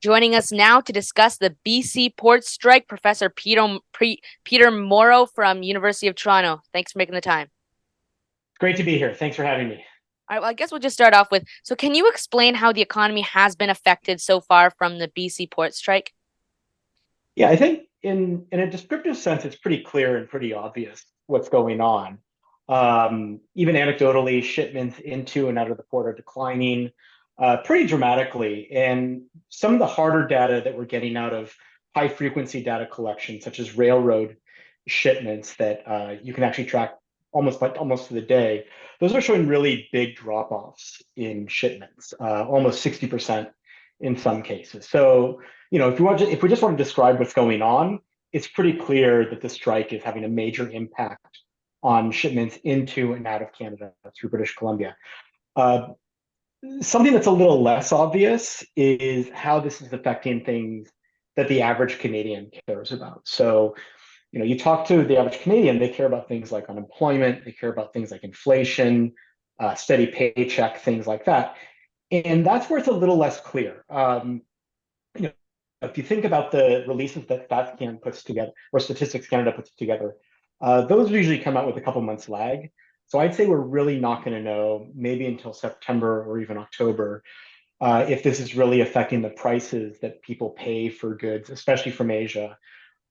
Joining us now to discuss the B.C Port Strike, Professor Peter Morrow from University of Toronto. Thanks for making the time. Great to be here. Thanks for having me. All right, well, I guess we'll just start off with, so can you explain how the economy has been affected so far from the B.C Port Strike? Yeah, I think in a descriptive sense, it's pretty clear and pretty obvious what's going on. Even anecdotally, shipments into and out of the port are declining pretty dramatically. And some of the harder data that we're getting out of high frequency data collection, such as railroad shipments that you can actually track almost to the day, those are showing really big drop-offs in shipments, almost 60% in some cases. So if we just want to describe what's going on, it's pretty clear that the strike is having a major impact on shipments into and out of Canada through British Columbia. Uh, Something that's a little less obvious is how this is affecting things that the average Canadian cares about. So, you talk to the average Canadian, they care about things like unemployment, they care about things like inflation, steady paycheck, things like that. And that's where it's a little less clear. You know, if you think about the releases that StatsCan puts together or Statistics Canada puts together, those usually come out with a couple months lag. So I'd say we're really not going to know maybe until September or even October if this is really affecting the prices that people pay for goods, especially from Asia,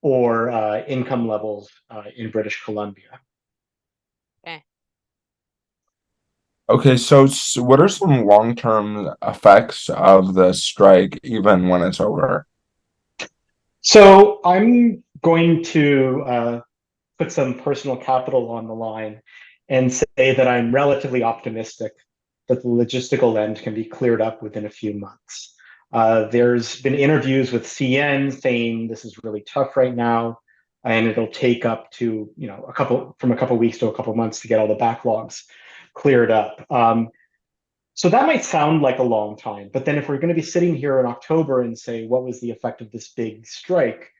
or income levels in British Columbia. Okay. Okay, so what are some long-term effects of the strike, even when it's over? So I'm going to put some personal capital on the line and say that I'm relatively optimistic that the logistical end can be cleared up within a few months. There's been interviews with CN saying this is really tough right now, and it'll take up to a couple weeks to a couple months to get all the backlogs cleared up. So that might sound like a long time, but then if we're going to be sitting here in October and say, what was the effect of this big strike?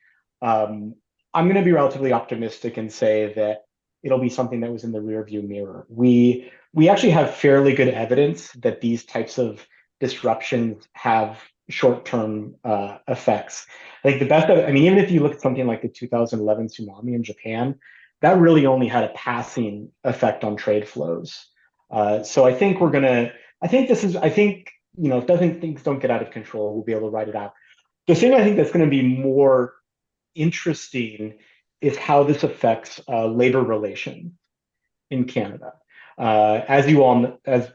I'm going to be relatively optimistic and say that it'll be something that was in the rearview mirror. We actually have fairly good evidence that these types of disruptions have short-term effects. I think even if you look at something like the 2011 tsunami in Japan, that really only had a passing effect on trade flows. So I think, if things don't get out of control, we'll be able to ride it out. The thing I think that's going to be more interesting is how this affects labor relations in Canada. As the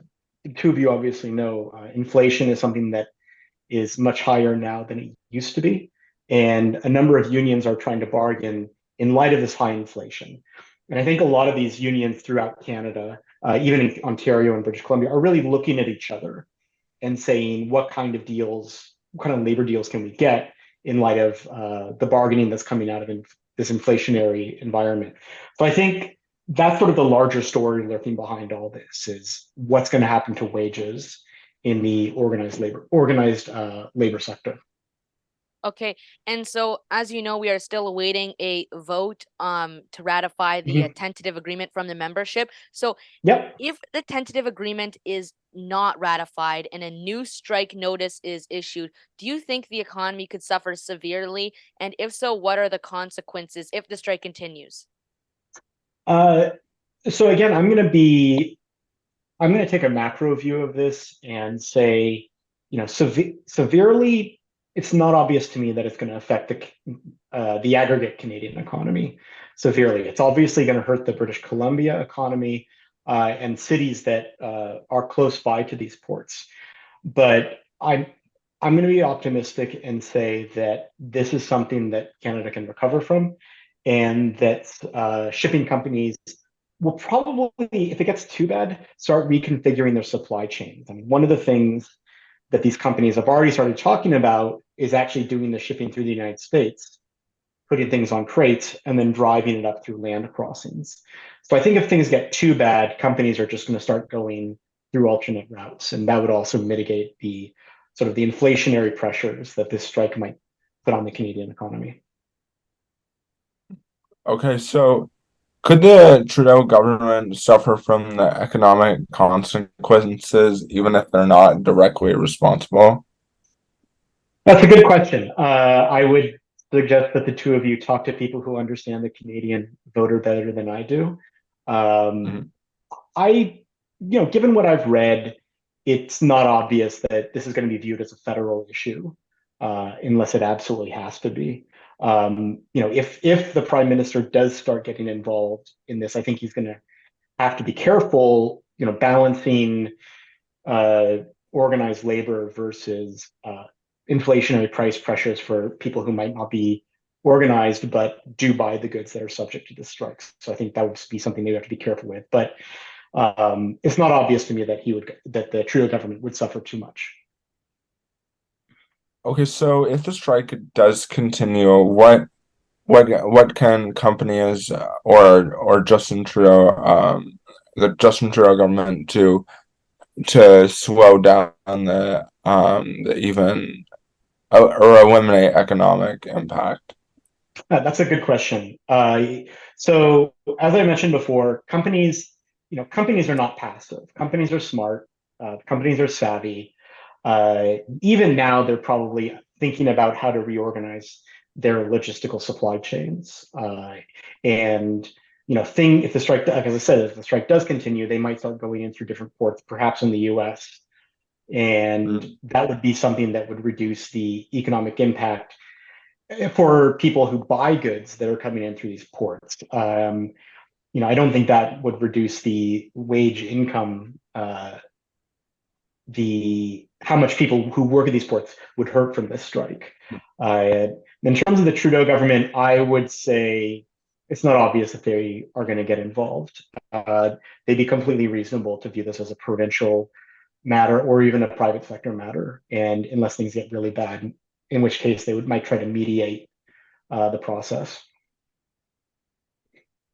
two of you obviously know, inflation is something that is much higher now than it used to be. And a number of unions are trying to bargain in light of this high inflation. And I think a lot of these unions throughout Canada, even in Ontario and British Columbia, are really looking at each other and saying what kind of labor deals can we get in light of the bargaining that's coming out of this inflationary environment. So I think that's sort of the larger story lurking behind all this is what's going to happen to wages in the organized labor sector. Okay, and so as you know, we are still awaiting a vote to ratify the Mhm. tentative agreement from the membership. So Yep. if the tentative agreement is not ratified and a new strike notice is issued, do you think the economy could suffer severely? And if so, what are the consequences if the strike continues? Uh, so again, I'm going to take a macro view of this and say, severely, it's not obvious to me that it's going to affect the aggregate Canadian economy severely. It's obviously going to hurt the British Columbia economy and cities that are close by to these ports. But I'm going to be optimistic and say that this is something that Canada can recover from, and that shipping companies will probably, if it gets too bad, start reconfiguring their supply chains. I mean, one of the things that these companies have already started talking about is actually doing the shipping through the United States, putting things on crates and then driving it up through land crossings. So I think if things get too bad, companies are just going to start going through alternate routes, and that would also mitigate the sort of the inflationary pressures that this strike might put on the Canadian economy. Okay, so could the Trudeau government suffer from the economic consequences even if they're not directly responsible? That's a good question. I would suggest that the two of you talk to people who understand the Canadian voter better than I do. Mhm. Um, given what I've read, it's not obvious that this is going to be viewed as a federal issue, unless it absolutely has to be. If the prime minister does start getting involved in this, I think he's going to have to be careful, balancing uh, organized labor versus inflationary price pressures for people who might not be organized but do buy the goods that are subject to the strikes. So I think that would be something they have to be careful with. But it's not obvious to me that the Trudeau government would suffer too much. Okay, so if the strike does continue, what can companies or Justin Trudeau the Justin Trudeau government do to slow down the even or eliminate economic impact? That's a good question. So as I mentioned before, companies are not passive. Companies are smart. Companies are savvy. Even now, they're probably thinking about how to reorganize their logistical supply chains. And if the strike, like as I said, if the strike does continue, they might start going in through different ports, perhaps in the U.S. And Mm. that would be something that would reduce the economic impact for people who buy goods that are coming in through these ports. I don't think that would reduce the wage income, the how much people who work at these ports would hurt from this strike. In terms of the Trudeau government, I would say it's not obvious that they are going to get involved. They'd be completely reasonable to view this as a provincial matter or even a private sector matter, and unless things get really bad, in which case they might try to mediate the process.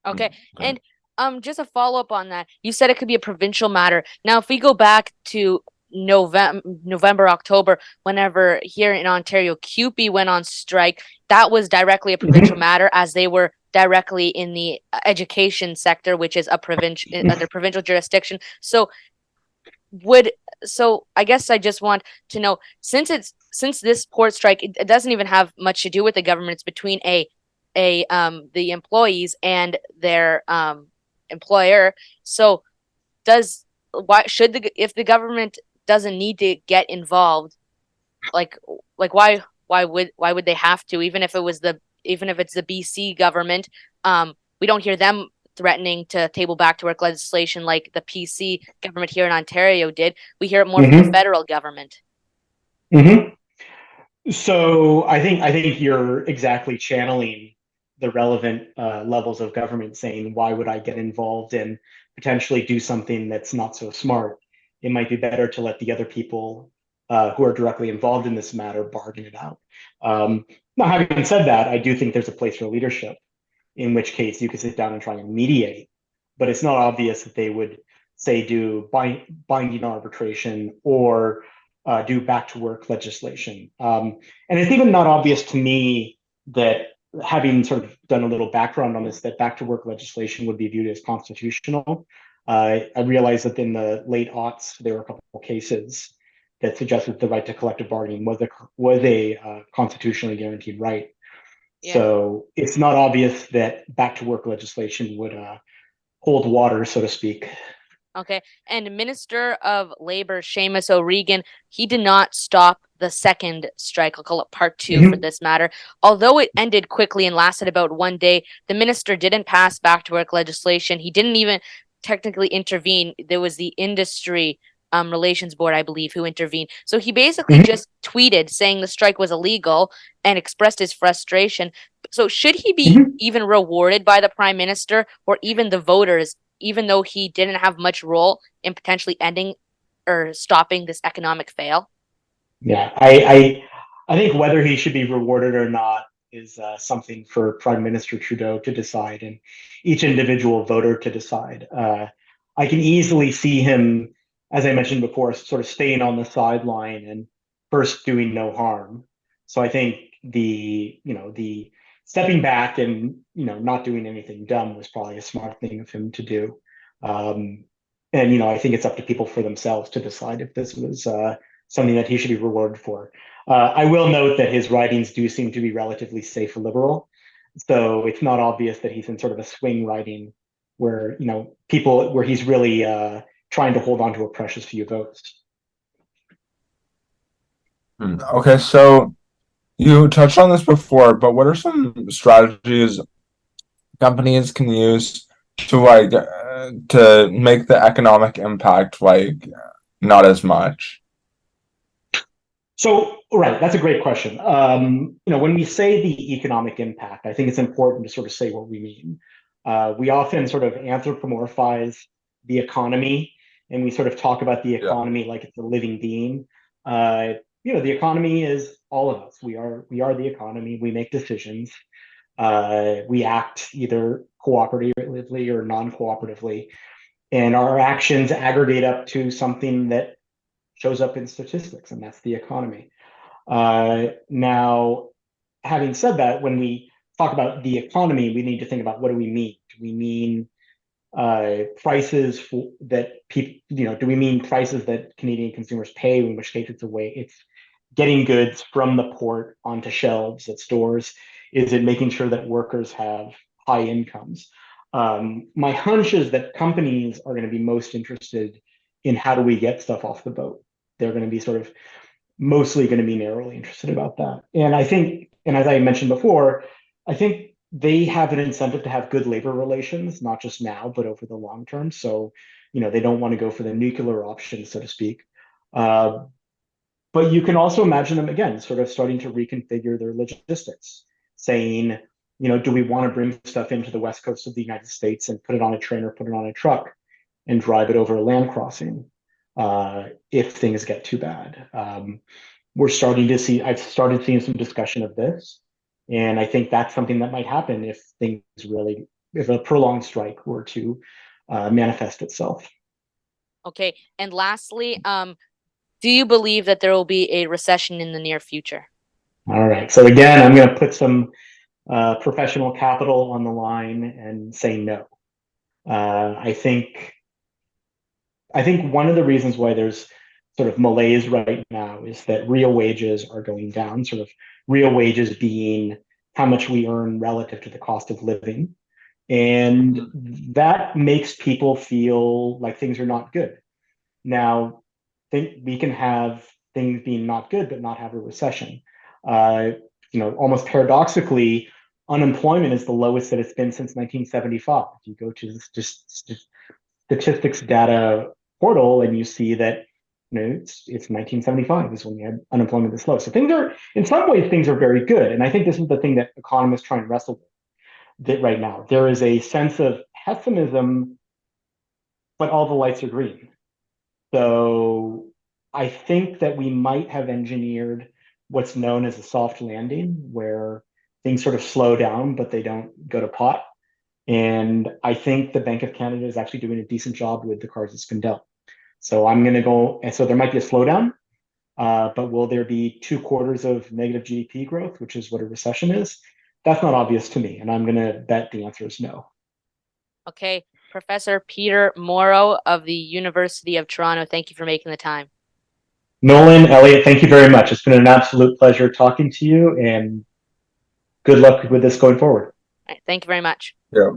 Okay. Okay. And just a follow up on that. You said it could be a provincial matter. Now, if we go back to November, October, whenever here in Ontario, CUPE went on strike, that was directly a provincial Mhm. matter as they were directly in the education sector, which is a provincial under provincial jurisdiction. Would so I guess I just want to know, since this port strike, it doesn't even have much to do with the government. It's between a the employees and their employer. So does why should the if the government doesn't need to get involved, like why would they have to, even if it's the BC government? We don't hear them threatening to table back to work legislation like the PC government here in Ontario did. We hear it more from the Mhm. federal government. Mhm. So I think you're exactly channeling the relevant levels of government, saying, why would I get involved and potentially do something that's not so smart? It might be better to let the other people who are directly involved in this matter bargain it out. Um, Now, having said that, I do think there's a place for leadership, in which case you could sit down and try and mediate. But it's not obvious that they would say do binding arbitration or do back to work legislation. And it's even not obvious to me that, having sort of done a little background on this, that back to work legislation would be viewed as constitutional. I realize that in the late aughts, there were a couple of cases that suggested the right to collective bargaining was a constitutionally guaranteed right. Yeah. So it's not obvious that back to work legislation would hold water, so to speak. Okay. And Minister of Labor Seamus O'Regan, he did not stop the second strike. I'll call it part two for Mhm. this matter. Although it ended quickly and lasted about one day, the minister didn't pass back to work legislation. He didn't even technically intervene. There was the industry relations board, I believe, who intervened. So he basically Mhm. just tweeted saying the strike was illegal and expressed his frustration. So should he be Mhm. even rewarded by the prime minister or even the voters, even though he didn't have much role in potentially ending or stopping this economic fail? Yeah, I think whether he should be rewarded or not is something for Prime Minister Trudeau to decide and each individual voter to decide. I can easily see him, as I mentioned before, sort of staying on the sideline and first doing no harm. So I think the stepping back and not doing anything dumb was probably a smart thing of him to do. And I think it's up to people for themselves to decide if this was something that he should be rewarded for. I will note that his writings do seem to be relatively safe liberal, so it's not obvious that he's in sort of a swing writing where where he's really trying to hold on to a precious few votes. Okay, so you touched on this before, but what are some strategies companies can use to to make the economic impact not as much? So, right, that's a great question. When we say the economic impact, I think it's important to sort of say what we mean. We often sort of anthropomorphize the economy, and we sort of talk about the Yeah. economy like it's a living being. The economy is all of us. We are the economy. We make decisions. We act either cooperatively or non-cooperatively, and our actions aggregate up to something that shows up in statistics, and that's the economy. Now, having said that, when we talk about the economy, we need to think about what do we mean? Do we mean prices that people, do we mean prices that Canadian consumers pay, in which case it's getting goods from the port onto shelves at stores? Is it making sure that workers have high incomes? My hunch is that companies are going to be most interested in how do we get stuff off the boat. They're going to be sort of mostly going to be narrowly interested about that. And I think, and as I mentioned before, I think they have an incentive to have good labor relations, not just now, but over the long term. So, they don't want to go for the nuclear option, so to speak. But you can also imagine them, again, sort of starting to reconfigure their logistics, saying, do we want to bring stuff into the West Coast of the United States and put it on a train or put it on a truck and drive it over a land crossing if things get too bad? I've started seeing some discussion of this. And I think that's something that might happen if a prolonged strike were to manifest itself. Okay. And lastly, do you believe that there will be a recession in the near future? All right. So again, I'm going to put some professional capital on the line and say no. I think one of the reasons why there's sort of malaise right now is that real wages are going down, sort of real wages being how much we earn relative to the cost of living. And that makes people feel like things are not good. Now, we can have things being not good, but not have a recession. Almost paradoxically, unemployment is the lowest that it's been since 1975. You go to this statistics data portal and you see that it's 1975 is when we had unemployment this low. So in some ways things are very good, and I think this is the thing that economists try and wrestle with right now. There is a sense of pessimism, but all the lights are green. So I think that we might have engineered what's known as a soft landing, where things sort of slow down, but they don't go to pot. And I think the Bank of Canada is actually doing a decent job with the cards it's been dealt. So I'm going to go, and so there might be a slowdown, but will there be 2 quarters of negative GDP growth, which is what a recession is? That's not obvious to me, and I'm going to bet the answer is no. Okay, Professor Peter Morrow of the University of Toronto, thank you for making the time. Nolan, Elliot, thank you very much. It's been an absolute pleasure talking to you, and good luck with this going forward. All right, thank you very much. Yeah.